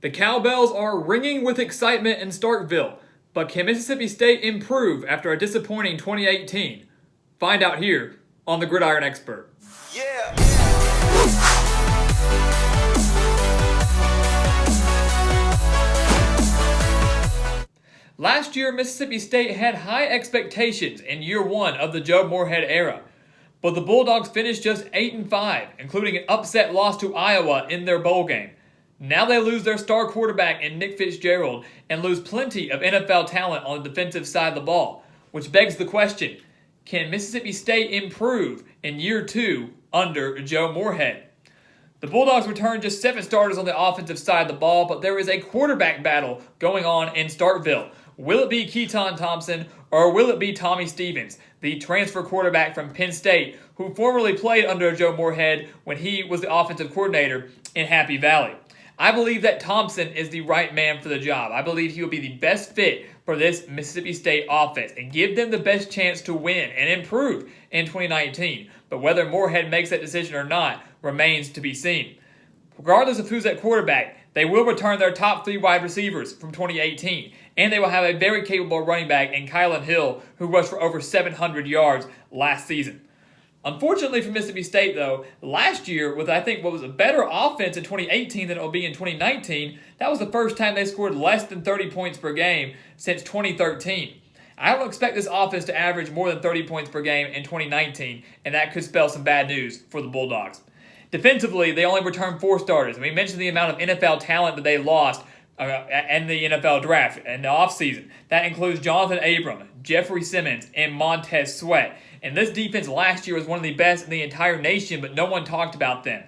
The Cowbells are ringing with excitement in Starkville, but can Mississippi State improve after a disappointing 2018? Find out here on the Gridiron Expert. Yeah. Last year, Mississippi State had high expectations in year one of the Joe Moorhead era, but the Bulldogs finished just 8-5, including an upset loss to Iowa in their bowl game. Now they lose their star quarterback in Nick Fitzgerald and lose plenty of NFL talent on the defensive side of the ball, which begs the question, can Mississippi State improve in year two under Joe Moorhead? The Bulldogs returned just 7 starters on the offensive side of the ball, but there is a quarterback battle going on in Starkville. Will it be Keaton Thompson or will it be Tommy Stevens, the transfer quarterback from Penn State, who formerly played under Joe Moorhead when he was the offensive coordinator in Happy Valley? I believe that Thompson is the right man for the job. I believe he will be the best fit for this Mississippi State offense and give them the best chance to win and improve in 2019. But whether Moorhead makes that decision or not remains to be seen. Regardless of who's at quarterback, they will return their top 3 wide receivers from 2018, and they will have a very capable running back in Kylan Hill, who rushed for over 700 yards last season. Unfortunately for Mississippi State, though, last year, with I think what was a better offense in 2018 than it will be in 2019, that was the first time they scored less than 30 points per game since 2013. I don't expect this offense to average more than 30 points per game in 2019, and that could spell some bad news for the Bulldogs. Defensively, they only returned 4 starters. We mentioned the amount of NFL talent that they lost in the NFL draft in the offseason. That includes Jonathan Abram, Jeffrey Simmons, and Montez Sweat. And this defense last year was one of the best in the entire nation, but no one talked about them.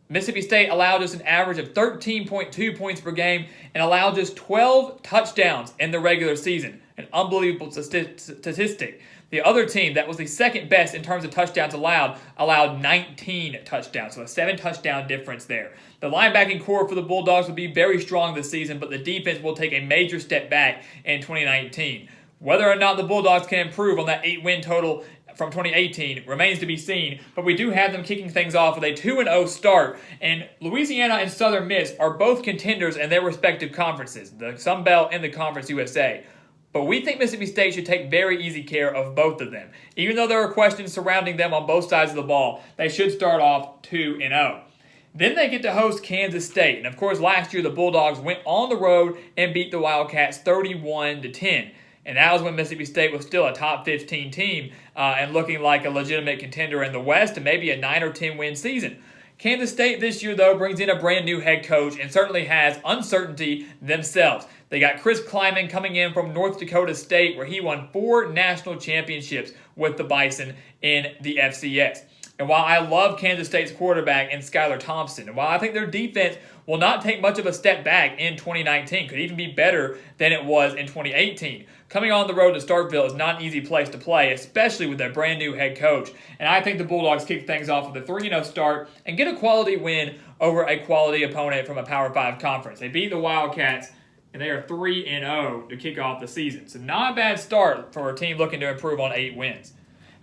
Mississippi State allowed us an average of 13.2 points per game and allowed just 12 touchdowns in the regular season. An unbelievable statistic. The other team that was the second best in terms of touchdowns allowed 19 touchdowns, so a 7-touchdown difference there. The linebacking core for the Bulldogs will be very strong this season, but the defense will take a major step back in 2019. Whether or not the Bulldogs can improve on that 8-win total from 2018 remains to be seen, but we do have them kicking things off with a 2-0 start, and Louisiana and Southern Miss are both contenders in their respective conferences, the Sun Belt and the Conference USA. But we think Mississippi State should take very easy care of both of them. Even though there are questions surrounding them on both sides of the ball, they should start off 2-0. Then they get to host Kansas State. And of course, last year the Bulldogs went on the road and beat the Wildcats 31-10. And that was when Mississippi State was still a top 15 team and looking like a legitimate contender in the West and maybe a 9 or 10 win season. Kansas State this year, though, brings in a brand new head coach and certainly has uncertainty themselves. They got Chris Kleiman coming in from North Dakota State, where he won 4 national championships with the Bison in the FCS. And while I love Kansas State's quarterback in Skylar Thompson, and while I think their defense will not take much of a step back in 2019, could even be better than it was in 2018, coming on the road to Starkville is not an easy place to play, especially with their brand new head coach. And I think the Bulldogs kick things off with a 3-0 start and get a quality win over a quality opponent from a Power 5 conference. They beat the Wildcats, and they are 3-0 to kick off the season. So not a bad start for a team looking to improve on 8 wins.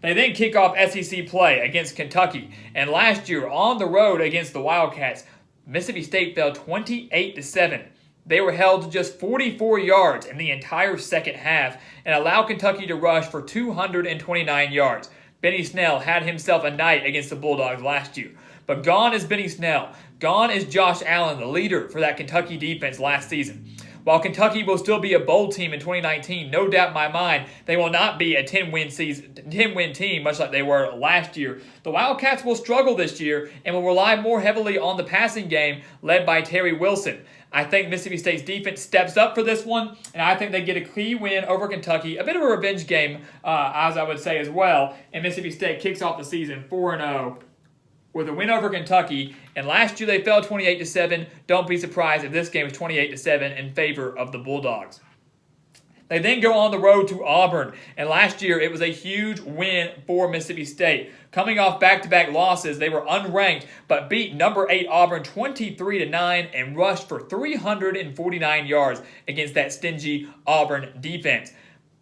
They then kick off SEC play against Kentucky. And last year, on the road against the Wildcats, Mississippi State fell 28-7. They were held to just 44 yards in the entire second half and allowed Kentucky to rush for 229 yards. Benny Snell had himself a night against the Bulldogs last year. But gone is Benny Snell. Gone is Josh Allen, the leader for that Kentucky defense last season. While Kentucky will still be a bowl team in 2019, no doubt in my mind, they will not be a 10-win team, much like they were last year. The Wildcats will struggle this year and will rely more heavily on the passing game led by Terry Wilson. I think Mississippi State's defense steps up for this one, and I think they get a key win over Kentucky, a bit of a revenge game, as I would say as well, and Mississippi State kicks off the season 4-0. With a win over Kentucky, and last year they fell 28-7. Don't be surprised if this game is 28-7 in favor of the Bulldogs. They then go on the road to Auburn, and last year it was a huge win for Mississippi State. Coming off back-to-back losses, they were unranked, but beat number 8 Auburn 23-9 and rushed for 349 yards against that stingy Auburn defense.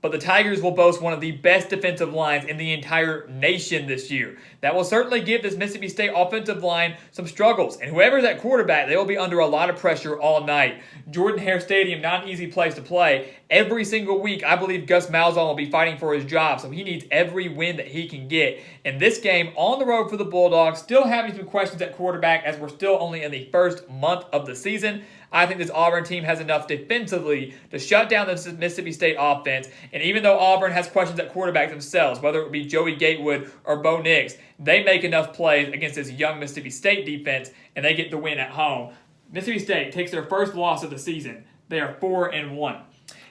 but the Tigers will boast one of the best defensive lines in the entire nation this year. That will certainly give this Mississippi State offensive line some struggles, and whoever's at quarterback, they will be under a lot of pressure all night. Jordan-Hare Stadium, not an easy place to play. Every single week, I believe Gus Malzahn will be fighting for his job, so he needs every win that he can get. In this game, on the road for the Bulldogs, still having some questions at quarterback as we're still only in the first month of the season. I think this Auburn team has enough defensively to shut down the Mississippi State offense. And even though Auburn has questions at quarterback themselves, whether it be Joey Gatewood or Bo Nix, they make enough plays against this young Mississippi State defense, and they get the win at home. Mississippi State takes their first loss of the season. They are 4-1.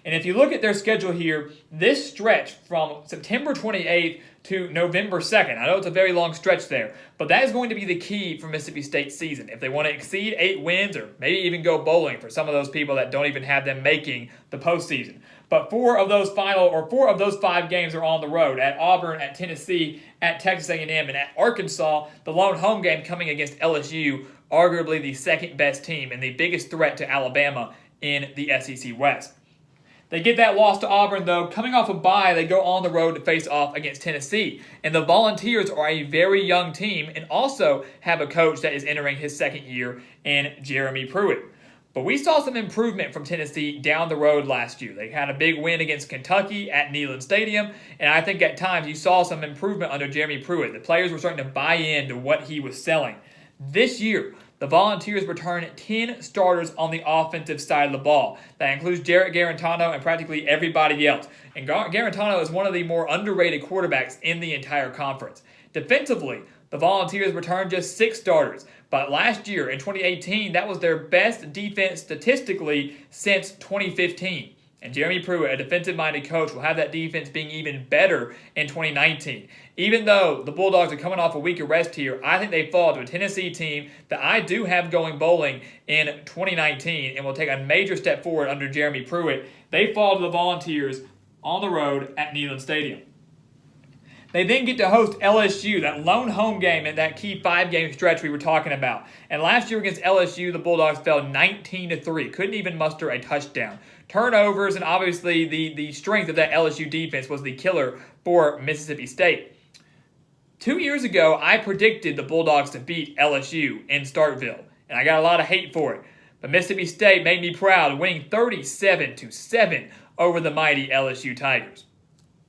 And if you look at their schedule here, this stretch from September 28th to November 2nd, I know it's a very long stretch there, but that is going to be the key for Mississippi State's season. If they want to exceed 8 wins or maybe even go bowling for some of those people that don't even have them making the postseason. But 4 of those 5 games are on the road, at Auburn, at Tennessee, at Texas A&M, and at Arkansas. The lone home game coming against LSU, arguably the second best team and the biggest threat to Alabama in the SEC West. They get that loss to Auburn, though. Coming off a bye, they go on the road to face off against Tennessee. And the Volunteers are a very young team and also have a coach that is entering his second year in Jeremy Pruitt. But we saw some improvement from Tennessee down the road last year. They had a big win against Kentucky at Neyland Stadium, and I think at times you saw some improvement under Jeremy Pruitt. The players were starting to buy into what he was selling. This year, the Volunteers return 10 starters on the offensive side of the ball. That includes Jarrett Garantano and practically everybody else. And Garantano is one of the more underrated quarterbacks in the entire conference. Defensively, the Volunteers return just 6 starters. But last year, in 2018, that was their best defense statistically since 2015. And Jeremy Pruitt, a defensive-minded coach, will have that defense being even better in 2019. Even though the Bulldogs are coming off a week of rest here, I think they fall to a Tennessee team that I do have going bowling in 2019 and will take a major step forward under Jeremy Pruitt. They fall to the Volunteers on the road at Neyland Stadium. They then get to host LSU, that lone home game in that key 5-game stretch we were talking about. And last year against LSU, the Bulldogs fell 19-3. Couldn't even muster a touchdown. Turnovers and obviously the strength of that LSU defense was the killer for Mississippi State. 2 years ago, I predicted the Bulldogs to beat LSU in Starkville, and I got a lot of hate for it. But Mississippi State made me proud, winning 37-7 over the mighty LSU Tigers.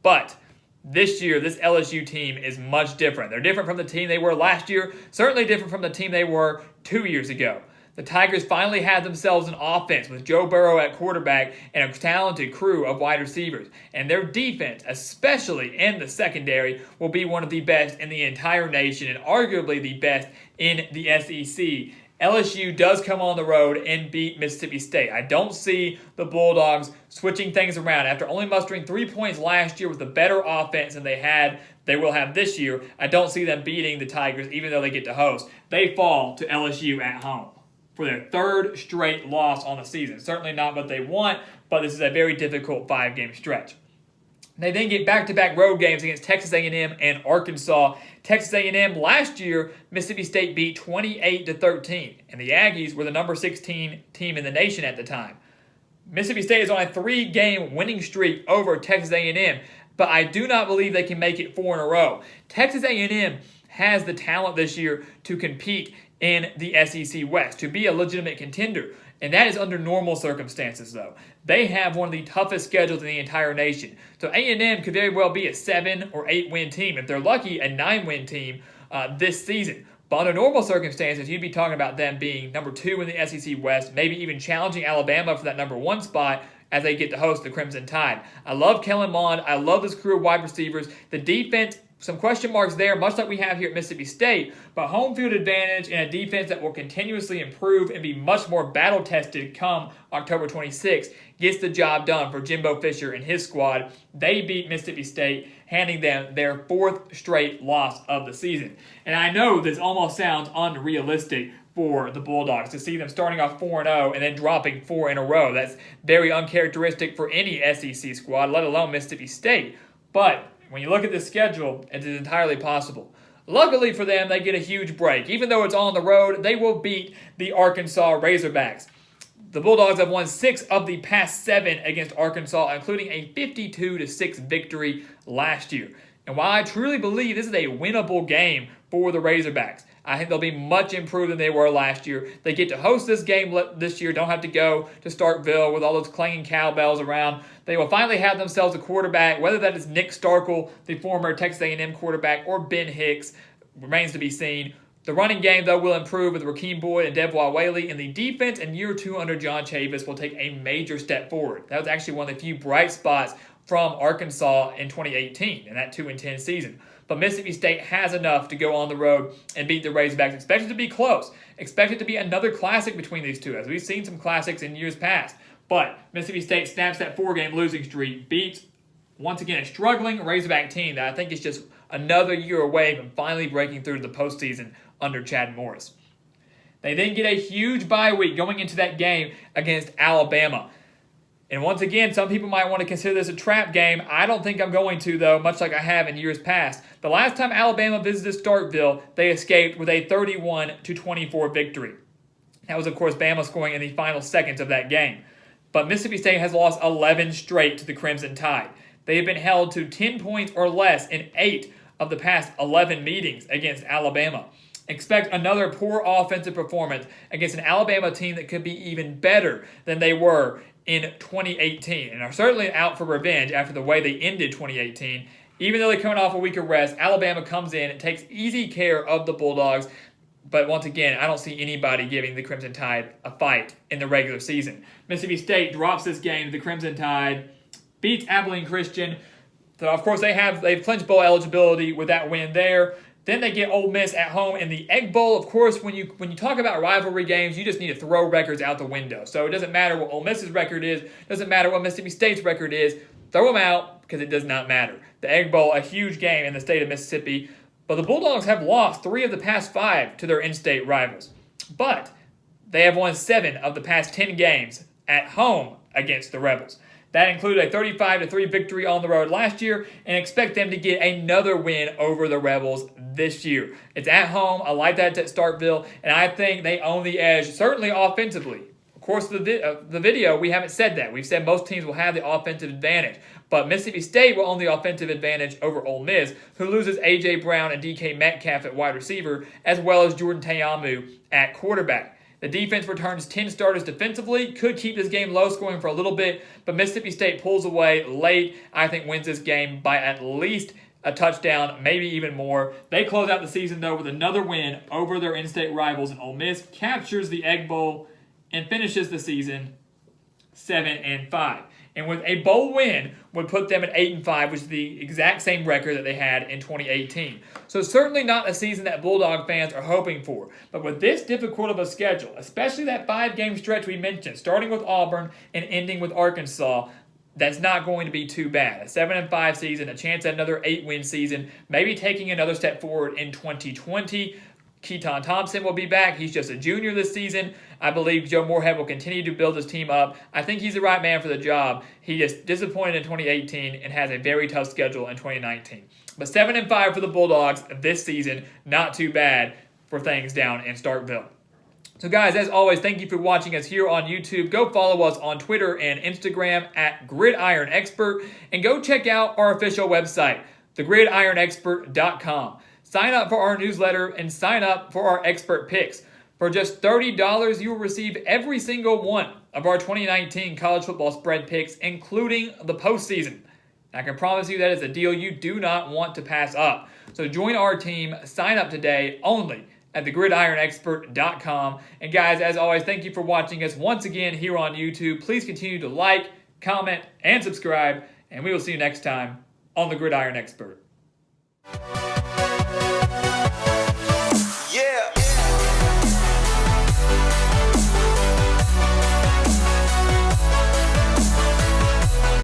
But this year, this LSU team is much different. They're different from the team they were last year, certainly different from the team they were 2 years ago. The Tigers finally had themselves an offense with Joe Burrow at quarterback and a talented crew of wide receivers. And their defense, especially in the secondary, will be one of the best in the entire nation and arguably the best in the SEC. LSU does come on the road and beat Mississippi State. I don't see the Bulldogs switching things around. After only mustering 3 points last year with a better offense than they will have this year, I don't see them beating the Tigers even though they get to host. They fall to LSU at home for their 3rd straight loss on the season. Certainly not what they want, but this is a very difficult 5-game stretch. They then get back-to-back road games against Texas A&M and Arkansas. Texas A&M last year, Mississippi State beat 28-13, and the Aggies were the number 16 team in the nation at the time. Mississippi State is on a 3-game winning streak over Texas A&M, but I do not believe they can make it 4 in a row. Texas A&M has the talent this year to compete in the SEC West, to be a legitimate contender. And that is under normal circumstances, though. They have one of the toughest schedules in the entire nation. So A&M could very well be a 7 or 8 win team. If they're lucky, a 9-win team this season. But under normal circumstances, you'd be talking about them being number 2 in the SEC West, maybe even challenging Alabama for that number 1 spot as they get to host the Crimson Tide. I love Kellen Mond. I love this crew of wide receivers. The defense, some question marks there, much like we have here at Mississippi State, but home field advantage and a defense that will continuously improve and be much more battle-tested come October 26th gets the job done for Jimbo Fisher and his squad. They beat Mississippi State, handing them their 4th straight loss of the season. And I know this almost sounds unrealistic for the Bulldogs to see them starting off 4-0 and then dropping 4 in a row. That's very uncharacteristic for any SEC squad, let alone Mississippi State. But when you look at the schedule, it is entirely possible. Luckily for them, they get a huge break. Even though it's on the road, they will beat the Arkansas Razorbacks. The Bulldogs have won 6 of the past 7 against Arkansas, including a 52-6 victory last year. And while I truly believe this is a winnable game for the Razorbacks, I think they'll be much improved than they were last year. They get to host this game this year, don't have to go to Starkville with all those clanging cowbells around. They will finally have themselves a quarterback, whether that is Nick Starkel, the former Texas A&M quarterback, or Ben Hicks, remains to be seen. The running game, though, will improve with Rakeem Boyd and Devois Whaley, and the defense in year 2 under John Chavis will take a major step forward. That was actually one of the few bright spots from Arkansas in 2018 in that 2-10 season. But Mississippi State has enough to go on the road and beat the Razorbacks. Expect it to be close. Expect it to be another classic between these two, as we've seen some classics in years past. But Mississippi State snaps that 4-game losing streak, beats, once again, a struggling Razorback team that I think is just another year away from finally breaking through to the postseason under Chad Morris. They then get a huge bye week going into that game against Alabama. And once again, some people might want to consider this a trap game. I don't think I'm going to, though, much like I have in years past. The last time Alabama visited Starkville, they escaped with a 31-24 victory. That was, of course, Bama scoring in the final seconds of that game. But Mississippi State has lost 11 straight to the Crimson Tide. They have been held to 10 points or less in 8 of the past 11 meetings against Alabama. Expect another poor offensive performance against an Alabama team that could be even better than they were in 2018 and are certainly out for revenge after the way they ended 2018. Even though they're coming off a week of rest, Alabama comes in and takes easy care of the Bulldogs. But once again, I don't see anybody giving the Crimson Tide a fight in the regular season. Mississippi State drops this game to the Crimson Tide, beats Abilene Christian. So, of course, they've clinched bowl eligibility with that win there. Then they get Ole Miss at home in the Egg Bowl. Of course, when you talk about rivalry games, you just need to throw records out the window. So it doesn't matter what Ole Miss's record is. It doesn't matter what Mississippi State's record is. Throw them out because it does not matter. The Egg Bowl, a huge game in the state of Mississippi. But the Bulldogs have lost 3 of the past 5 to their in-state rivals. But they have won 7 of the past 10 games at home against the Rebels. That included a 35-3 victory on the road last year, and expect them to get another win over the Rebels this year. It's at home. I like that at Starkville, and I think they own the edge, certainly offensively. Of course, the video, we haven't said that. We've said most teams will have the offensive advantage, but Mississippi State will own the offensive advantage over Ole Miss, who loses A.J. Brown and D.K. Metcalf at wide receiver, as well as Jordan Ta'amu at quarterback. The defense returns 10 starters defensively, could keep this game low scoring for a little bit, but Mississippi State pulls away late. I think wins this game by at least a touchdown, maybe even more. They close out the season, though, with another win over their in-state rivals, and Ole Miss captures the Egg Bowl and finishes the season 7-5. And with a bowl win would put them at 8-5, which is the exact same record that they had in 2018. So certainly not a season that Bulldog fans are hoping for. But with this difficult of a schedule, especially that 5-game stretch we mentioned, starting with Auburn and ending with Arkansas, that's not going to be too bad. A 7-5 season, a chance at another 8-win season, maybe taking another step forward in 2020. Keaton Thompson will be back. He's just a junior this season. I believe Joe Moorhead will continue to build his team up. I think he's the right man for the job. He is disappointed in 2018 and has a very tough schedule in 2019. But 7-5 for the Bulldogs this season. Not too bad for things down in Starkville. So guys, as always, thank you for watching us here on YouTube. Go follow us on Twitter and Instagram at Gridiron Expert. And go check out our official website, thegridironexpert.com. Sign up for our newsletter and sign up for our expert picks. For just $30, you will receive every single one of our 2019 college football spread picks, including the postseason. I can promise you that is a deal you do not want to pass up. So join our team. Sign up today only at thegridironexpert.com. And guys, as always, thank you for watching us once again here on YouTube. Please continue to like, comment, and subscribe. And we will see you next time on The Gridiron Expert.